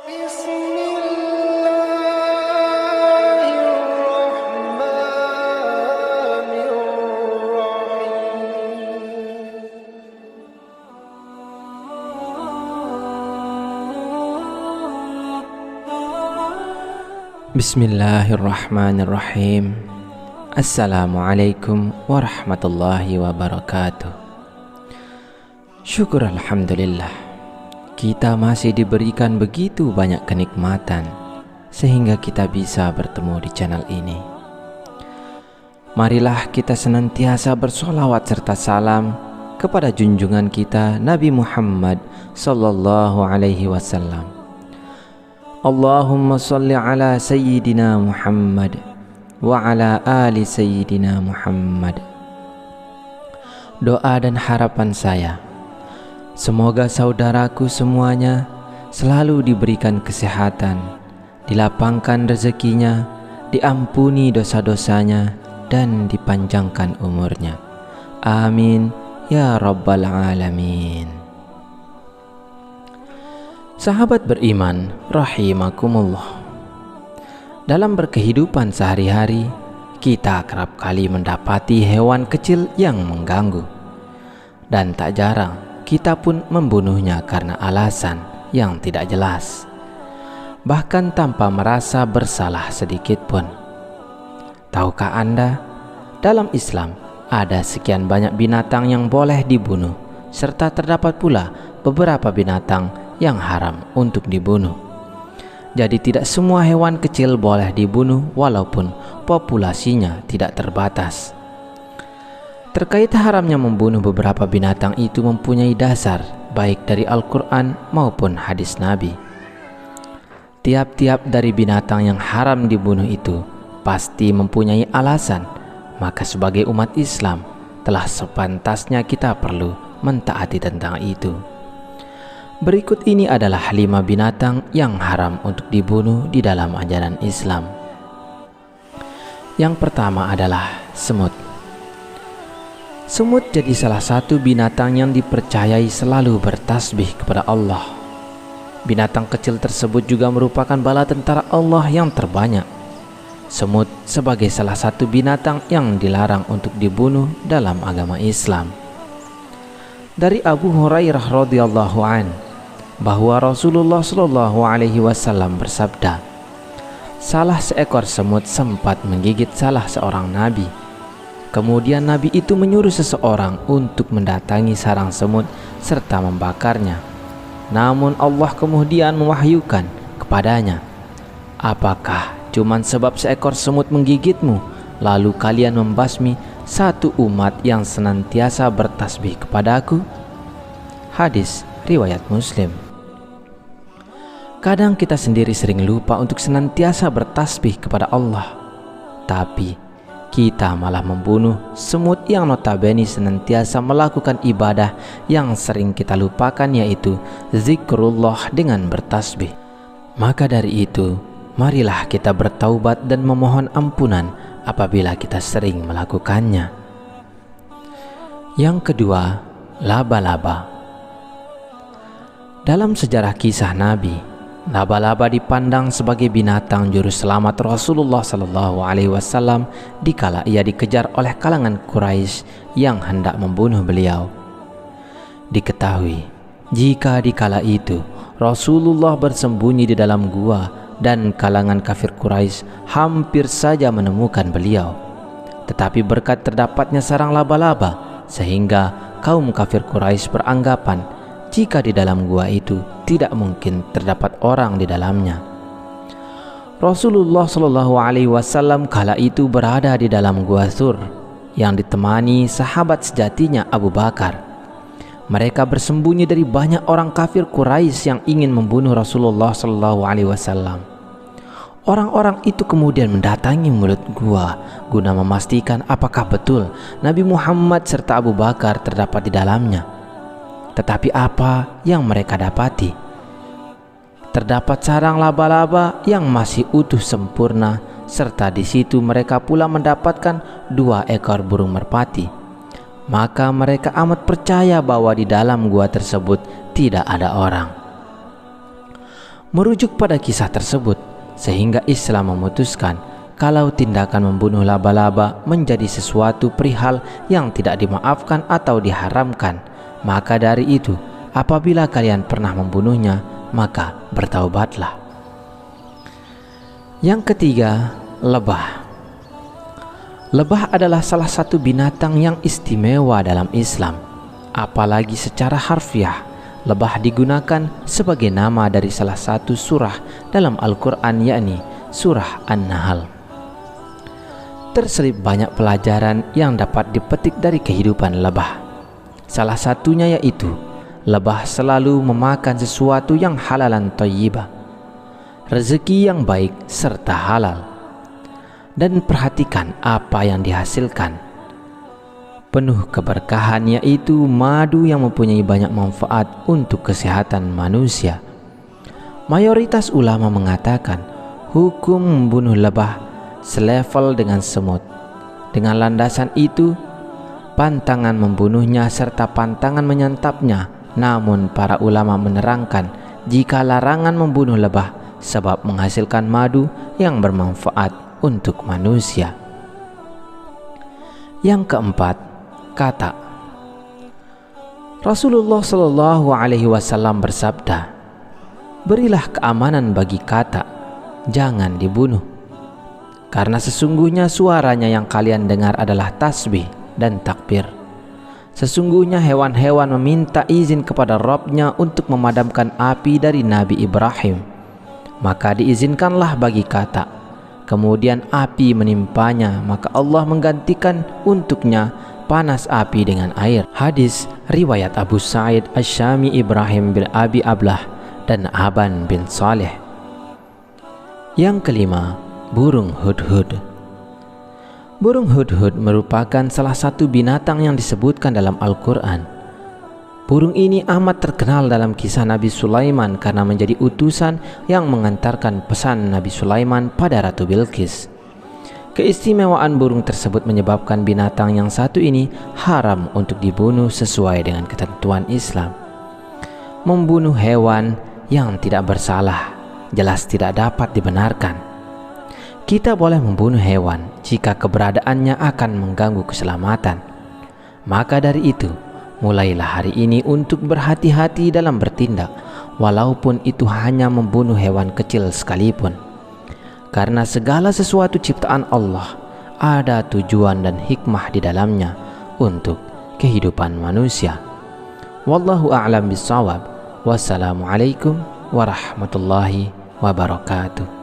Bismillahirrahmanirrahim. Assalamualaikum warahmatullahi wabarakatuh. Syukur alhamdulillah, kita masih diberikan begitu banyak kenikmatan sehingga kita bisa bertemu di channel ini. Marilah kita senantiasa bersolawat serta salam kepada junjungan kita Nabi Muhammad sallallahu alaihi wasallam. Allahumma salli ala Sayyidina Muhammad wa ala ali Sayyidina Muhammad. Doa dan harapan saya, semoga saudaraku semuanya selalu diberikan kesehatan, dilapangkan rezekinya, diampuni dosa-dosanya, dan dipanjangkan umurnya. Amin ya rabbal alamin. Sahabat beriman rahimakumullah, dalam berkehidupan sehari-hari kita kerap kali mendapati hewan kecil yang mengganggu, dan tak jarang kita pun membunuhnya karena alasan yang tidak jelas, bahkan tanpa merasa bersalah sedikit pun. Tahukah Anda, dalam Islam ada sekian banyak binatang yang boleh dibunuh, serta terdapat pula beberapa binatang yang haram untuk dibunuh. Jadi tidak semua hewan kecil boleh dibunuh walaupun populasinya tidak terbatas. Terkait haramnya membunuh beberapa binatang itu mempunyai dasar baik dari Al-Quran maupun hadis Nabi. Tiap-tiap dari binatang yang haram dibunuh itu pasti mempunyai alasan, maka sebagai umat Islam telah sepantasnya kita perlu mentaati tentang itu. Berikut ini adalah 5 binatang yang haram untuk dibunuh di dalam ajaran Islam. Yang pertama adalah semut. Semut jadi salah satu binatang yang dipercayai selalu bertasbih kepada Allah. Binatang kecil tersebut juga merupakan bala tentara Allah yang terbanyak. Semut sebagai salah satu binatang yang dilarang untuk dibunuh dalam agama Islam. Dari Abu Hurairah radhiyallahu an bahwa Rasulullah Shallallahu alaihi wasallam bersabda, salah seekor semut sempat menggigit salah seorang nabi. Kemudian nabi itu menyuruh seseorang untuk mendatangi sarang semut serta membakarnya. Namun Allah kemudian mewahyukan kepadanya, apakah cuman sebab seekor semut menggigitmu lalu kalian membasmi satu umat yang senantiasa bertasbih kepadaku? Hadis riwayat Muslim. Kadang kita sendiri sering lupa untuk senantiasa bertasbih kepada Allah, tapi kita malah membunuh semut yang notabene senantiasa melakukan ibadah yang sering kita lupakan, yaitu zikrullah dengan bertasbih. Maka dari itu, marilah kita bertaubat dan memohon ampunan apabila kita sering melakukannya. Yang kedua, laba-laba. Dalam sejarah kisah Nabi, laba-laba dipandang sebagai binatang juru selamat Rasulullah Sallallahu Alaihi Wasallam dikala ia dikejar oleh kalangan Quraisy yang hendak membunuh beliau. Diketahui, jika dikala itu Rasulullah bersembunyi di dalam gua dan kalangan kafir Quraisy hampir saja menemukan beliau, tetapi berkat terdapatnya sarang laba-laba sehingga kaum kafir Quraisy beranggapan jika di dalam gua itu tidak mungkin terdapat orang di dalamnya. Rasulullah Shallallahu Alaihi Wasallam kala itu berada di dalam gua Thur yang ditemani sahabat sejatinya Abu Bakar. Mereka bersembunyi dari banyak orang kafir Quraisy yang ingin membunuh Rasulullah Shallallahu Alaihi Wasallam. Orang-orang itu kemudian mendatangi mulut gua guna memastikan apakah betul Nabi Muhammad serta Abu Bakar terdapat di dalamnya. Tetapi apa yang mereka dapati? Terdapat sarang laba-laba yang masih utuh sempurna, serta di situ mereka pula mendapatkan 2 ekor burung merpati. Maka mereka amat percaya bahwa di dalam gua tersebut tidak ada orang. Merujuk pada kisah tersebut, sehingga Islam memutuskan kalau tindakan membunuh laba-laba menjadi sesuatu perihal yang tidak dimaafkan atau diharamkan, maka dari itu apabila kalian pernah membunuhnya, maka bertaubatlah. Yang ketiga, lebah. Lebah adalah salah satu binatang yang istimewa dalam Islam. Apalagi secara harfiah, lebah digunakan sebagai nama dari salah satu surah dalam Al-Quran, yakni surah An-Nahl. Terselip banyak pelajaran yang dapat dipetik dari kehidupan lebah. Salah satunya yaitu lebah selalu memakan sesuatu yang halalan thayyibah, rezeki yang baik serta halal. Dan perhatikan apa yang dihasilkan. Penuh keberkahan, yaitu madu yang mempunyai banyak manfaat untuk kesehatan manusia. Mayoritas ulama mengatakan hukum membunuh lebah selevel dengan semut. Dengan landasan itu, pantangan membunuhnya serta pantangan menyantapnya. Namun para ulama menerangkan jika larangan membunuh lebah sebab menghasilkan madu yang bermanfaat untuk manusia. Yang keempat, kata. Rasulullah Shallallahu Alaihi Wasallam bersabda, "Berilah keamanan bagi kata, jangan dibunuh. Karena sesungguhnya suaranya yang kalian dengar adalah tasbih dan takbir. Sesungguhnya hewan-hewan meminta izin kepada Rabb-nya untuk memadamkan api dari Nabi Ibrahim. Maka diizinkanlah bagi kata. Kemudian api menimpanya, maka Allah menggantikan untuknya panas api dengan air." Hadis riwayat Abu Sa'id Asy-Syami Ibrahim bin Abi Ablah dan Aban bin Saleh. Yang kelima, burung hudhud. Burung hudhud merupakan salah satu binatang yang disebutkan dalam Al-Quran. Burung ini amat terkenal dalam kisah Nabi Sulaiman karena menjadi utusan yang mengantarkan pesan Nabi Sulaiman pada Ratu Bilqis. Keistimewaan burung tersebut menyebabkan binatang yang satu ini haram untuk dibunuh sesuai dengan ketentuan Islam. Membunuh hewan yang tidak bersalah jelas tidak dapat dibenarkan. Kita boleh membunuh hewan jika keberadaannya akan mengganggu keselamatan. Maka dari itu, mulailah hari ini untuk berhati-hati dalam bertindak, walaupun itu hanya membunuh hewan kecil sekalipun. Karena segala sesuatu ciptaan Allah ada tujuan dan hikmah di dalamnya untuk kehidupan manusia. Wallahu a'lam bishawab. Wassalamualaikum warahmatullahi wabarakatuh.